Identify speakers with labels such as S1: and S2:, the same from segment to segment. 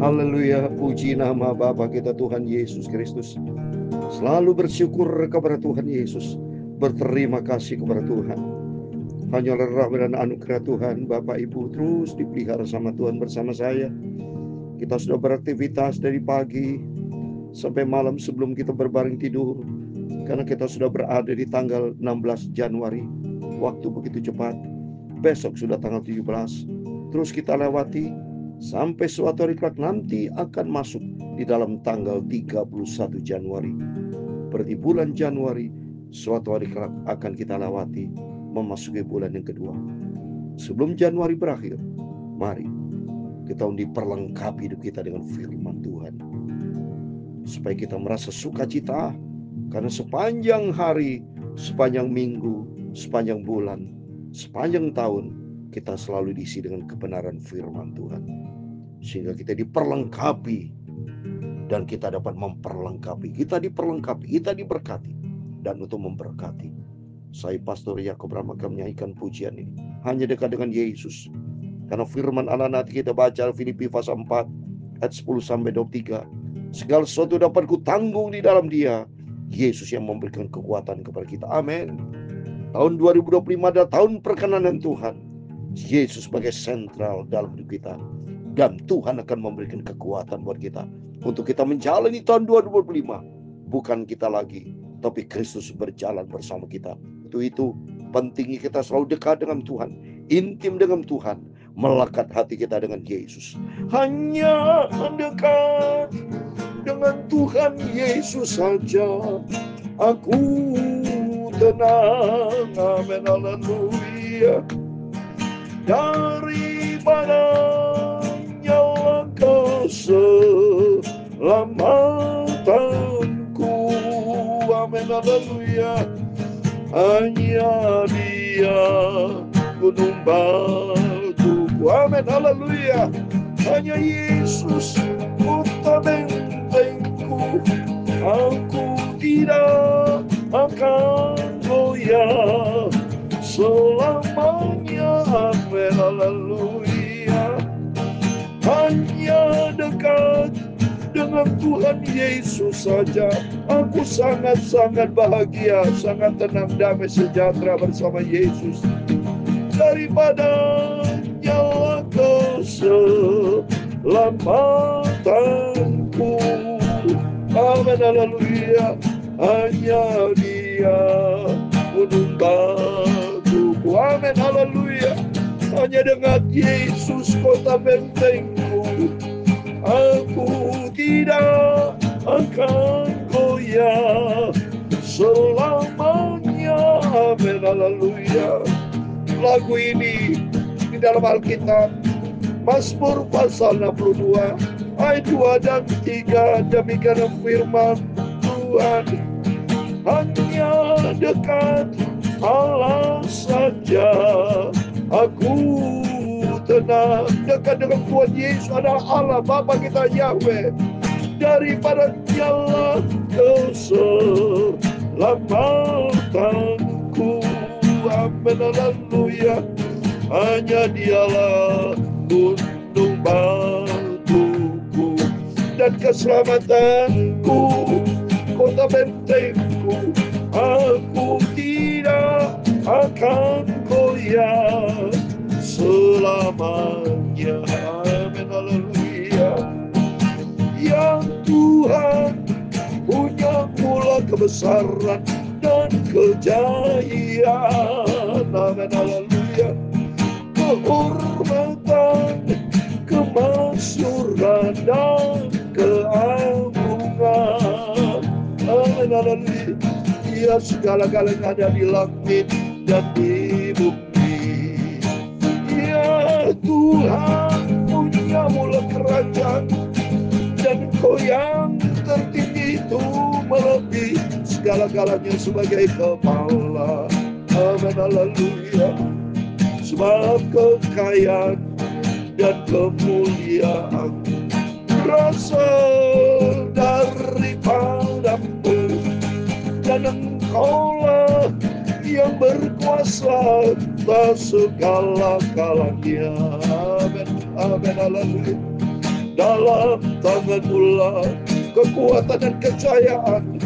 S1: Haleluya, puji nama Bapa kita Tuhan Yesus Kristus. Selalu bersyukur kepada Tuhan Yesus, berterima kasih kepada Tuhan. Hanyalah rahmat dan anugerah Tuhan, Bapak Ibu terus dipelihara sama Tuhan bersama saya. Kita sudah beraktivitas dari pagi sampai malam sebelum kita berbaring tidur, karena kita sudah berada di tanggal 16 Januari. Waktu begitu cepat. Besok sudah tanggal 17. Terus kita lewati sampai suatu hari kelak nanti akan masuk di dalam tanggal 31 Januari. Berarti bulan Januari suatu hari kelak akan kita lewati, memasuki bulan yang kedua. Sebelum Januari berakhir, mari kita diperlengkapi hidup kita dengan firman Tuhan, supaya kita merasa sukacita, karena sepanjang hari, sepanjang minggu, sepanjang bulan, sepanjang tahun, kita selalu diisi dengan kebenaran firman Tuhan, sehingga kita diperlengkapi dan kita dapat memperlengkapi. Kita diperlengkapi, kita diberkati, dan untuk memberkati. Saya Pastor Yakob Rama akan menyanyikan pujian ini hanya dekat dengan Yesus, karena firman Allah nanti kita baca Filipi pasal 4 ayat 10-23. Segala sesuatu dapat ku tanggung di dalam Dia, Yesus yang memberikan kekuatan kepada kita. Amin. Tahun 2025 adalah tahun perkenanan Tuhan. Yesus sebagai sentral dalam hidup kita, dan Tuhan akan memberikan kekuatan buat kita untuk kita menjalani tahun 2025. Bukan kita lagi, tapi Kristus berjalan bersama kita. Itu pentingnya kita selalu dekat dengan Tuhan, intim dengan Tuhan, melekat hati kita dengan Yesus. Hanya dekat dengan Tuhan Yesus saja aku tenang. Amin, haleluya. Daripadanya keselamatanku. Amin, haleluya. Hanya Dia gunung batuku. Amin, haleluya. Hanya Yesus kota bentengku. Aku tidak akan goyah selamanya. Amin, haleluya. Hanya dekat dengan Tuhan Yesus saja aku sangat-sangat bahagia, sangat tenang, damai, sejahtera bersama Yesus. Daripadanya keselamatanku. Amin, haleluya. Hanya Dia gunung batuku. Amin, haleluya. Hanya dengan Yesus kota bentengku. Aku tidak akan goyah selamanya. Amin, haleluya. Lagu ini di dalam Alkitab, Mazmur pasal 62 ayat 2 dan 3. Demikian firman Tuhan. Hanya dekat Allah saja aku tenang. Dekat dengan Tuhan Yesus adalah Allah Bapa kita Yahweh. Daripada Dialah keselamatanku. Amin, haleluya. Hanya Dialah gunung batuku dan keselamatanku, kota bentengku. Aku tidak akan goyah selamanya. Amin, haleluya. Yang Tuhan punya mula kebesaran dan kejayaan. Amin, haleluya. Kehormatan, kemasyuran dan keagungan. Amin, haleluya. Dia segala-galanya ada di langit dan di bumi. Ya Tuhan punya mula kerajaan, dan Kau yang tertinggi itu melebihi segala-galanya sebagai kepala. Amin, haleluya. Sebab kekayaan dan kemuliaan berasal daripadamu, dan Engkaulah yang berkuasa atas segala-galanya. Amin, amin, haleluya. Dalam tangan-Mu lah kekuatan dan kejayaan.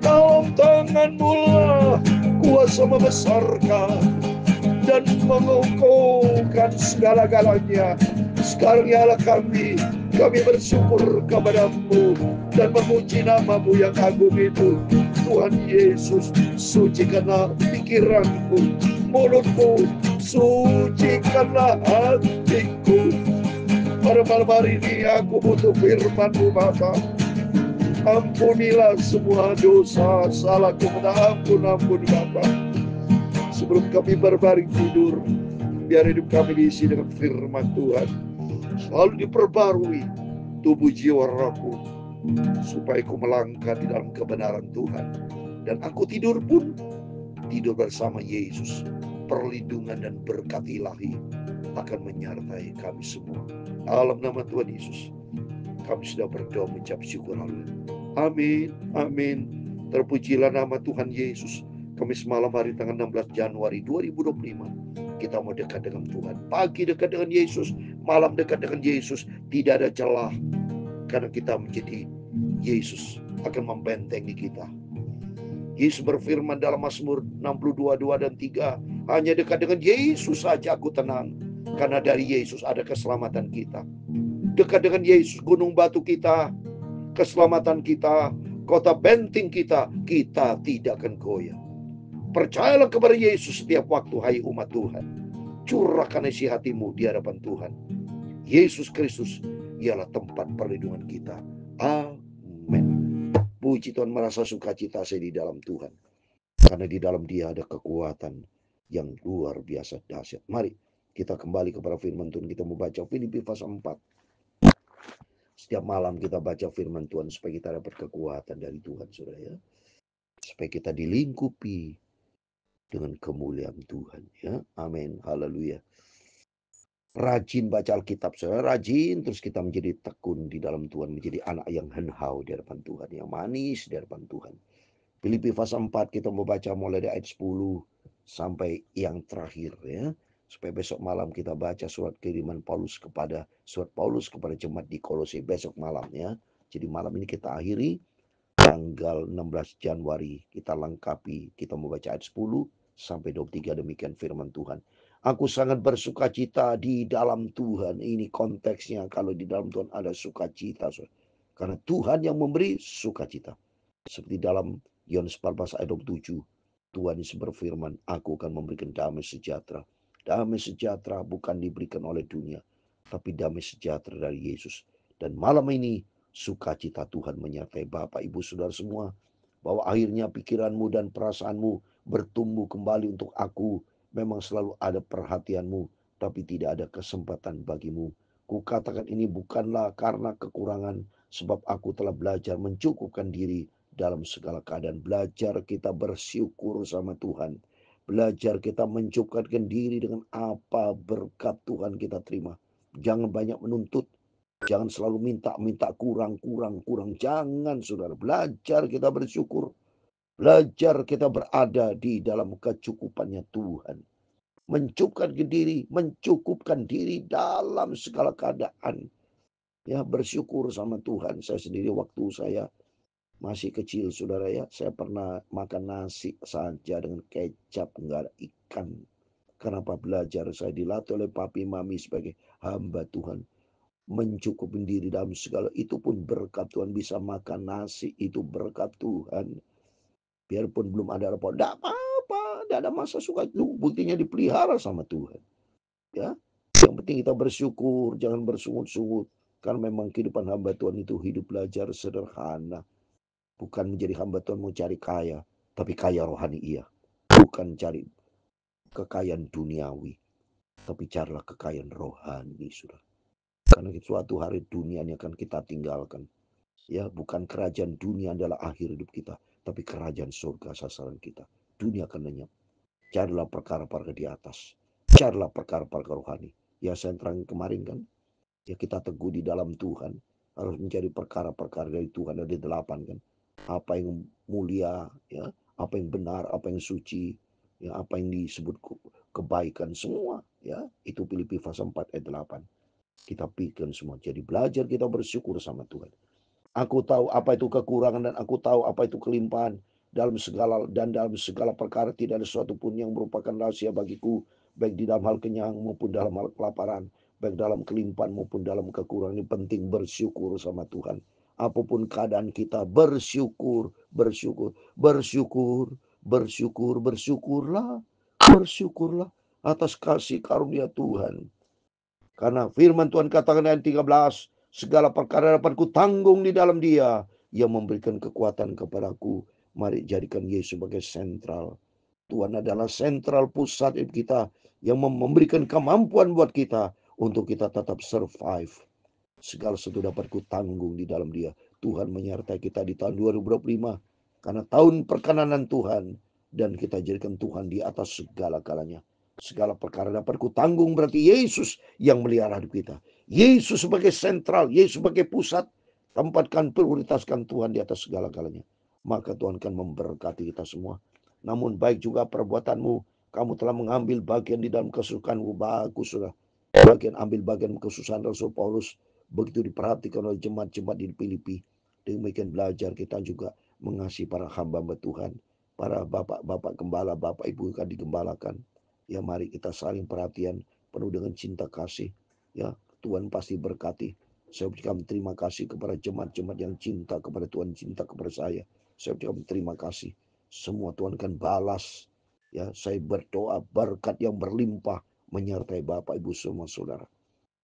S1: Dalam tangan-Mu lah kuasa membesarkan dan mengukuhkan segala-galanya. Sekarang ya Allah kami bersyukur kepada-Mu dan memuji nama-Mu yang agung itu. Tuhan Yesus, sucikanlah pikiranku, mulutku, sucikanlah hatiku. Pada malam hari ini aku butuh firman-Mu Bapa. Ampunilah semua dosa, salahku, ampun Bapa. Sebelum kami berbaring tidur, biar hidup kami diisi dengan firman Tuhan. Selalu diperbarui tubuh jiwa rohku, supaya ku melangkah di dalam kebenaran Tuhan. Dan aku tidur pun tidur bersama Yesus. Perlindungan dan berkat ilahi akan menyertai kami semua. Dalam nama Tuhan Yesus, kami sudah berdoa mengucap syukur. Amin, amin. Terpujilah nama Tuhan Yesus. Kamis malam hari tanggal 16 Januari 2025. Kita mau dekat dengan Tuhan. Pagi dekat dengan Yesus, malam dekat dengan Yesus. Tidak ada celah. Karena kita menjadi Yesus akan membentengi kita. Yesus berfirman dalam Mazmur 62, 2 dan 3. Hanya dekat dengan Yesus saja aku tenang. Karena dari Yesus ada keselamatan kita. Dekat dengan Yesus, gunung batu kita, keselamatan kita, kota benteng kita, kita tidak akan goyah. Percayalah kepada Yesus setiap waktu, hai umat Tuhan. Curahkan isi hatimu di hadapan Tuhan. Yesus Kristus ialah tempat perlindungan kita. Amin. Puji Tuhan, merasa sukacita saya di dalam Tuhan. Karena di dalam Dia ada kekuatan yang luar biasa dahsyat. Mari kita kembali kepada firman Tuhan. Kita membaca Filipi pasal 4. Setiap malam kita baca firman Tuhan supaya kita dapat kekuatan dari Tuhan, saudara ya. Supaya kita dilingkupi dengan kemuliaan Tuhan ya. Amin. Haleluya. Rajin baca Alkitab, saudara. Rajin terus kita menjadi tekun di dalam Tuhan, menjadi anak yang henhau di hadapan Tuhan, yang manis di hadapan Tuhan. Filipi pasal 4 kita membaca mulai dari ayat 10 sampai yang terakhir ya. Supaya besok malam kita baca surat Paulus kepada jemaat di Kolose besok malam ya. Jadi malam ini kita akhiri tanggal 16 Januari. Kita lengkapi, kita membaca ayat 10 sampai 23, demikian firman Tuhan. Aku sangat bersukacita di dalam Tuhan. Ini konteksnya, kalau di dalam Tuhan ada sukacita. Karena Tuhan yang memberi sukacita. Seperti dalam Yohanes 14 ayat 27. Tuhan Yesus berfirman, aku akan memberikan damai sejahtera. Damai sejahtera bukan diberikan oleh dunia, tapi damai sejahtera dari Yesus. Dan malam ini sukacita Tuhan menyertai Bapak, Ibu, Saudara semua. Bahwa akhirnya pikiranmu dan perasaanmu bertumbuh kembali untuk aku. Memang selalu ada perhatianmu, tapi tidak ada kesempatan bagimu. Kukatakan ini bukanlah karena kekurangan, sebab aku telah belajar mencukupkan diri dalam segala keadaan. Belajar kita bersyukur sama Tuhan. Belajar kita mencukupkan diri dengan apa berkat Tuhan kita terima. Jangan banyak menuntut. Jangan selalu minta kurang. Jangan, saudara. Belajar kita bersyukur. Belajar kita berada di dalam kecukupannya Tuhan. Mencukupkan diri dalam segala keadaan. Ya, bersyukur sama Tuhan. Saya sendiri waktu saya masih kecil, saudara ya, saya pernah makan nasi saja dengan kecap, enggak ada ikan. Kenapa? Belajar saya dilatih oleh papi mami sebagai hamba Tuhan. Mencukupin diri dalam segala, itu pun berkat Tuhan. Bisa makan nasi, itu berkat Tuhan. Biarpun belum ada apa-apa, enggak apa-apa, enggak ada masa suka. Itu buktinya dipelihara sama Tuhan. Ya, yang penting kita bersyukur, jangan bersungut-sungut. Karena memang kehidupan hamba Tuhan itu hidup belajar sederhana. Bukan menjadi hamba Tuhan mau cari kaya, tapi kaya rohani iya. Bukan cari kekayaan duniawi, tapi carilah kekayaan rohani, saudara. Karena suatu hari dunia ini akan kita tinggalkan. Ya, bukan kerajaan dunia adalah akhir hidup kita, tapi kerajaan surga sasaran kita. Dunia akan lenyap. Carilah perkara-perkara di atas. Carilah perkara-perkara rohani. Ya, saya terangin kemarin kan. Ya, kita teguh di dalam Tuhan. Harus mencari perkara-perkara dari Tuhan. Ada 8 kan. Apa yang mulia, ya, apa yang benar, apa yang suci, ya, apa yang disebut kebaikan, semua, ya, itu Filipi pasal 4 ayat 8. Kita pikirkan semua. Jadi belajar kita bersyukur sama Tuhan. Aku tahu apa itu kekurangan dan aku tahu apa itu kelimpahan. Dalam segala perkara tidak ada sesuatu pun yang merupakan rahasia bagiku. Baik di dalam hal kenyang maupun dalam hal kelaparan. Baik dalam kelimpahan maupun dalam kekurangan. Ini penting bersyukur sama Tuhan. Apapun keadaan kita bersyukur. Bersyukurlah. Bersyukurlah atas kasih karunia Tuhan. Karena firman Tuhan katakan ayat 13, segala perkara dapat ku tanggung di dalam Dia yang memberikan kekuatan kepadaku. Mari jadikan Yesus sebagai sentral. Tuhan adalah sentral pusat hidup kita yang memberikan kemampuan buat kita untuk kita tetap survive. Segala sesuatu dapat ku tanggung di dalam Dia. Tuhan menyertai kita di tahun 2025 karena tahun perkenanan Tuhan, dan kita jadikan Tuhan di atas segala-galanya. Segala perkara dapat ku tanggung berarti Yesus yang melihara hidup kita. Yesus sebagai sentral, Yesus sebagai pusat. Tempatkan, prioritaskan Tuhan di atas segala-galanya. Maka Tuhan akan memberkati kita semua. Namun baik juga perbuatanmu. Kamu telah mengambil bagian di dalam kesukaanmu. Bagus sudah. Ambil bagian kesusahan Rasul Paulus. Begitu diperhatikan oleh jemaat-jemaat di Filipi. Demikian belajar kita juga mengasihi para hamba Tuhan. Para bapak-bapak gembala, bapak ibu kan digembalakan. Ya, mari kita saling perhatian penuh dengan cinta kasih. Ya, Tuhan pasti berkati. Saya ucapkan terima kasih kepada jemaat-jemaat yang cinta kepada Tuhan, cinta kepada saya. Saya ucapkan terima kasih. Semua Tuhan akan balas. Ya, saya berdoa berkat yang berlimpah menyertai Bapak Ibu semua saudara.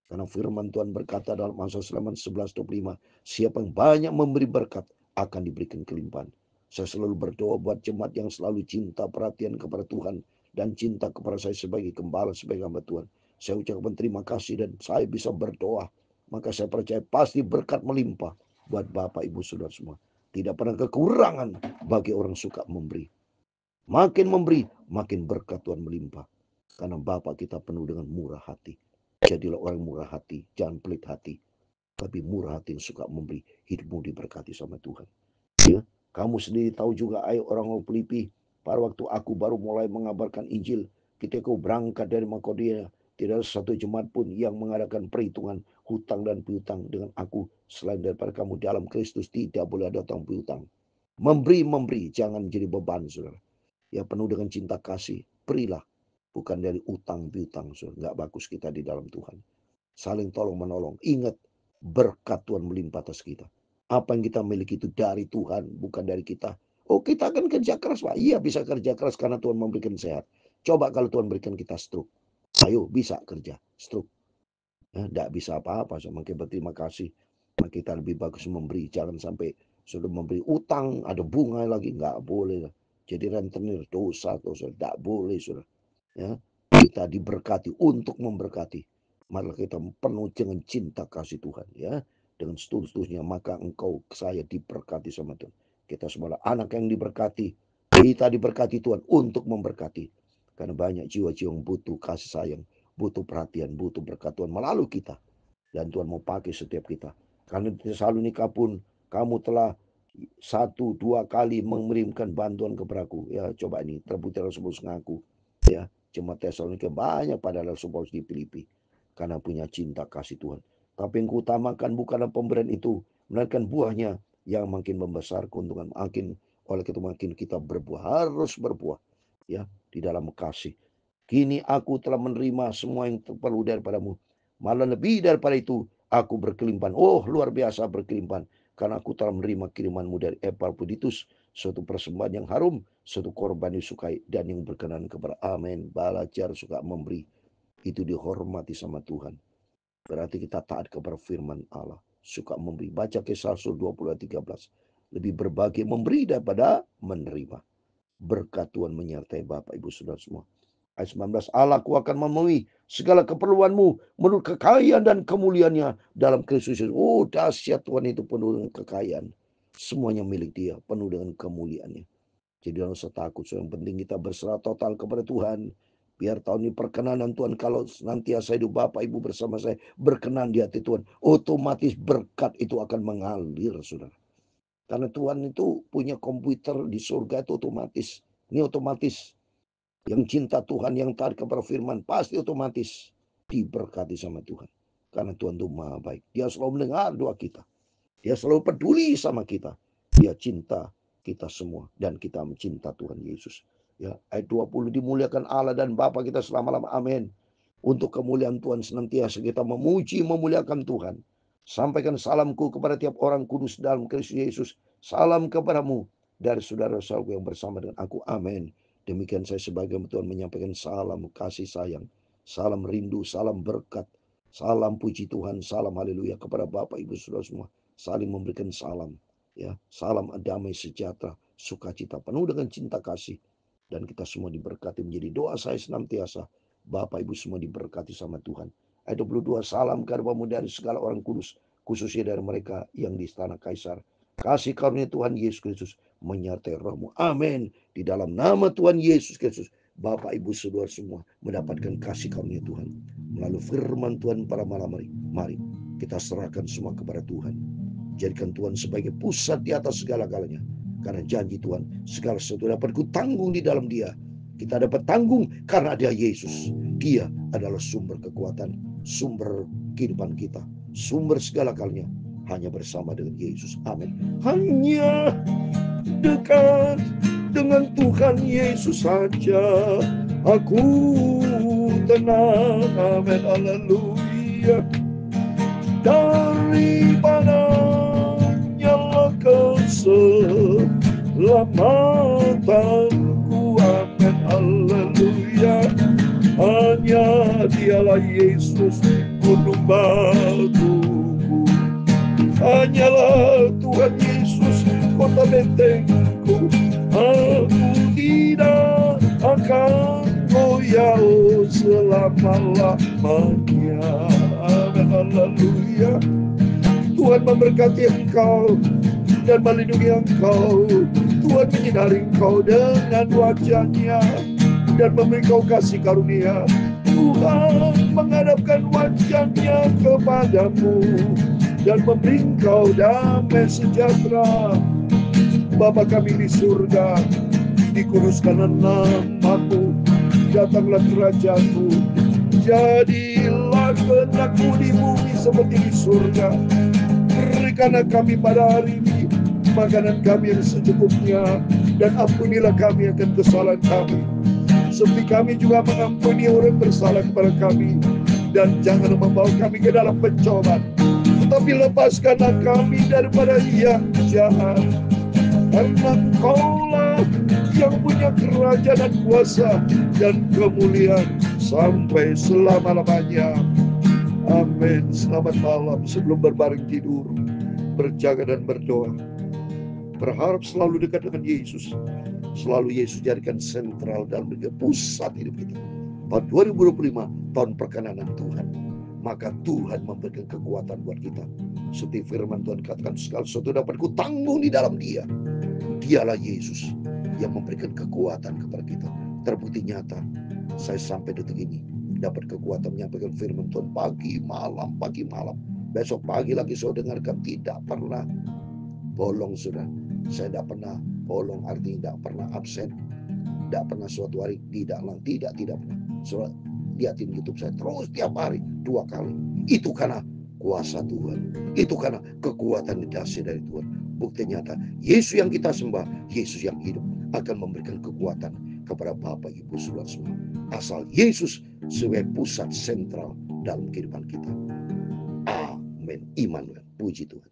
S1: Karena firman Tuhan berkata dalam Amsal 11:25, siapa yang banyak memberi berkat akan diberikan kelimpahan. Saya selalu berdoa buat jemaat yang selalu cinta perhatian kepada Tuhan dan cinta kepada saya sebagai gembala, sebagai hamba Tuhan. Saya ucapkan terima kasih dan saya bisa berdoa. Maka saya percaya pasti berkat melimpah buat Bapak Ibu Saudara semua. Tidak pernah kekurangan bagi orang suka memberi. Makin memberi, makin berkat Tuhan melimpah. Karena Bapak kita penuh dengan murah hati. Jadilah orang murah hati, jangan pelit hati. Tapi murah hati yang suka memberi, hidupmu diberkati sama Tuhan. Ya, kamu sendiri tahu juga, ayo orang Filipi, pada waktu aku baru mulai mengabarkan Injil, ketika aku berangkat dari Makedonia, tidak ada satu jemaat pun yang mengadakan perhitungan hutang dan piutang dengan aku. Selain daripada kamu dalam Kristus, tidak boleh ada hutang piutang. Memberi, jangan jadi beban, saudara. Ya, penuh dengan cinta kasih, berilah. Bukan dari utang piutang, saudara. Nggak bagus kita di dalam Tuhan. Saling tolong menolong. Ingat, berkat Tuhan melimpah atas kita. Apa yang kita miliki itu dari Tuhan, bukan dari kita. Oh, kita akan kerja keras, Pak. Iya, bisa kerja keras karena Tuhan memberikan sehat. Coba kalau Tuhan berikan kita stroke. Ayo, bisa kerja stroke. Tidak bisa apa-apa. So, makin berterima kasih. Nah, kita lebih bagus memberi. Jangan sampai sudah memberi utang, ada bunga lagi. Nggak boleh. Jadi rentenir, dosa. Tidak boleh, sudah. Ya, kita diberkati untuk memberkati. Maka kita penuh dengan cinta kasih Tuhan. Ya, dengan seterusnya maka engkau, saya diberkati sama Tuhan. Kita semua anak yang diberkati. Kita diberkati Tuhan untuk memberkati. Karena banyak jiwa-jiwa yang butuh kasih sayang, butuh perhatian, butuh berkat Tuhan melalui kita. Dan Tuhan mau pakai setiap kita. Karena di Tesalonika pun kamu telah 1-2 kali mengirimkan bantuan kepadaku. Ya, coba ini terbukti Rasul Paulus ngaku. Ya, jemaat Tesalonika banyak pada Rasul Paulus di Filipi. Karena punya cinta kasih Tuhan. Tapi yang kuutamakan bukanlah pemberian itu, melainkan buahnya yang makin membesar keuntungan. Oleh itu makin kita berbuah, harus berbuah. Ya, di dalam kasih. Kini aku telah menerima semua yang perlu daripadamu. Malah lebih daripada itu, aku berkelimpahan. Oh, luar biasa berkelimpahan. Karena aku telah menerima kirimanmu dari Epaphroditus, suatu persembahan yang harum, suatu korban yang disukai dan yang berkenan kepada. Amin. Belajar suka memberi, itu dihormati sama Tuhan. Berarti kita taat kepada firman Allah, suka memberi. Baca Kisah Rasul 20:13. Lebih berbagi memberi daripada menerima. Berkat Tuhan menyertai Bapak Ibu Saudara semua. Ayat 19, Allahku akan memenuhi segala keperluanmu menurut kekayaan dan kemuliaannya dalam Kristus Yesus. Oh, dahsyat Tuhan itu penuh dengan kekayaan. Semuanya milik Dia, penuh dengan kemuliaannya. Jadi jangan usah takut. Yang penting kita berserah total kepada Tuhan. Biar tahun ini perkenanan Tuhan. Kalau senantiasa hidup Bapak Ibu bersama saya berkenan di hati Tuhan, otomatis berkat itu akan mengalir, saudara. Karena Tuhan itu punya komputer di surga itu otomatis. Ini otomatis. Yang cinta Tuhan, yang taat kepada firman, pasti otomatis diberkati sama Tuhan. Karena Tuhan itu Maha baik. Dia selalu mendengar doa kita. Dia selalu peduli sama kita. Dia cinta kita semua. Dan kita mencinta Tuhan Yesus. Ya, ayat 20, dimuliakan Allah dan Bapa kita selama-lama. Amin. Untuk kemuliaan Tuhan senantiasa kita memuji, memuliakan Tuhan. Sampaikan salamku kepada tiap orang kudus dalam Kristus Yesus. Salam kepadamu dari saudara-saudaraku yang bersama dengan aku. Amin. Demikian saya sebagai Tuhan menyampaikan salam kasih sayang. Salam rindu, salam berkat. Salam puji Tuhan, salam haleluya kepada Bapak Ibu Saudara semua. Saling memberikan salam. Ya, salam damai sejahtera, sukacita penuh dengan cinta kasih. Dan kita semua diberkati, menjadi doa saya senantiasa. Bapak Ibu semua diberkati sama Tuhan. Ayat 22, salam karunia dari segala orang kudus, khususnya dari mereka yang di istana Kaisar. Kasih karunia Tuhan Yesus Kristus menyertai rohmu. Amin. Di dalam nama Tuhan Yesus Kristus, Bapak Ibu Saudara semua mendapatkan kasih karunia Tuhan. Melalui firman Tuhan pada malam hari, mari kita serahkan semua kepada Tuhan. Jadikan Tuhan sebagai pusat di atas segala-galanya. Karena janji Tuhan, segala sesuatu dapat kutanggung di dalam Dia. Kita dapat tanggung karena ada Yesus. Dia adalah sumber kekuatan, sumber kehidupan kita, sumber segala-galanya. Hanya bersama dengan Yesus. Amin. Hanya dekat dengan Tuhan Yesus saja aku tenang. Amin. Haleluya. Daripadanya lah keselamatanku. Amin. Haleluya. Hanya Dialah Yesus gunung batuku. Hanyalah Tuhan Yesus kota bentengku. Aku tidak akan goyah selama-lamanya. Amin. Haleluya. Tuhan memberkati engkau dan melindungi engkau. Tuhan menyinari engkau dengan wajah-Nya dan memberi kau kasih karunia. Tuhan menghadapkan wajah-Nya kepadamu dan memberi engkau damai sejahtera. Bapa kami di surga, dikuduskan namamu, datanglah kerajaan-Mu, jadilah kehendak-Mu di bumi seperti di surga. Berikanlah kami pada hari ini makanan kami yang secukupnya, dan ampunilah kami akan kesalahan kami, seperti kami juga mengampuni orang bersalah kepada kami. Dan jangan membawa kami ke dalam pencobaan, tetapi lepaskanlah kami daripada yang jahat. Karena Engkaulah yang punya kerajaan dan kuasa dan kemuliaan sampai selama-lamanya. Amin. Selamat malam. Sebelum berbaring tidur, berjaga dan berdoa. Berharap selalu dekat dengan Yesus. Selalu Yesus jadikan sentral dalam pusat hidup kita. Tahun 2025, tahun perkenanan Tuhan. Maka Tuhan memberikan kekuatan buat kita. Seperti firman Tuhan katakan, segala sesuatu dapat kutanggung di dalam Dia. Dialah Yesus yang memberikan kekuatan kepada kita. Terbukti nyata, saya sampai detik ini dapat kekuatan menyampaikan firman Tuhan pagi malam. Besok pagi lagi saya dengarkan, tidak pernah bolong sudah. Saya tidak pernah bolong, artinya tidak pernah absen. Tidak pernah suatu hari tidak pernah. Soalnya lihatin YouTube saya terus tiap hari 2 kali. Itu karena kuasa Tuhan. Itu karena kekuatan dasi dari Tuhan. Bukti nyata, Yesus yang kita sembah, Yesus yang hidup, akan memberikan kekuatan kepada Bapak Ibu Saudara semua. Asal Yesus sebagai pusat sentral dalam kehidupan kita. Amin. Immanuel. Puji Tuhan.